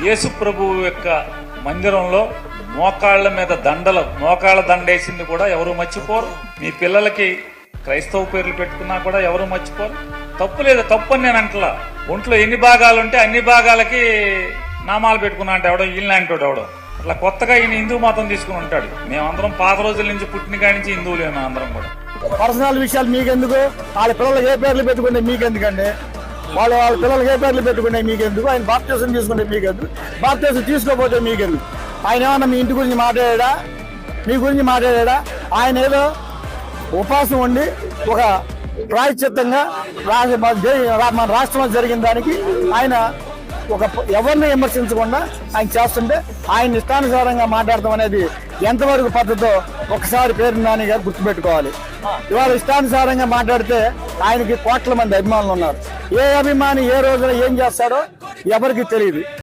యేసు ప్రభువు యొక్క మందిరంలో మోకాళ్ళ మీద మోకాళ్ళ దండేసింది కూడా ఎవరు మర్చిపోరు. మీ పిల్లలకి క్రైస్తవ పేర్లు పెట్టుకున్నా కూడా ఎవరు మర్చిపోరు. తప్పు లేదు, తప్పు అని నేను అంటలా. ఒంట్లో ఎన్ని భాగాలు ఉంటే అన్ని భాగాలకి నామాలు పెట్టుకున్నా అంటే ఎవడో ఈయనలాంటి ఎవడో అట్లా కొత్తగా ఈయన హిందూ మతం తీసుకుని ఉంటాడు. మేమందరం పాత రోజుల నుంచి పుట్టిన కాడి నుంచి హిందువులే అందరం కూడా. పర్సనల్ విషయాలు మీకెందుకు? వాళ్ళ పిల్లలకి ఏ పేర్లు పెట్టుకుంటే మీకెందుకండి? వాళ్ళ పిల్లలకి ఏ పేర్లు పెట్టుకుంటే మీకెందుకు? ఆయన బాప్టిజం తీసుకుంటే మీకెందుకు? బాప్టిజం తీసుకోకపోతే మీకెందుకు? ఆయన ఏమన్నా మీ ఇంటి గురించి మాట్లాడా? మీ గురించి మాట్లాడా? ఆయన ఏదో ఉపాసం ఉండి ఒక ప్రాయశ్చిత్తంగా మన రాష్ట్రంలో జరిగిన దానికి ఆయన ఎవరిని విమర్శించకుండా ఆయన చేస్తుంటే ఆయన ఇష్టానుసారంగా మాట్లాడటం అనేది ఎంతవరకు పద్ధతో ఒకసారి పేరు నాని గారు గుర్తుపెట్టుకోవాలి. ఇవాళ ఇష్టానుసారంగా మాట్లాడితే ఆయనకి కోట్ల మంది అభిమానులు ఉన్నారు. ఏ అభిమాని ఏ రోజున ఏం చేస్తాడో ఎవరికి తెలియదు.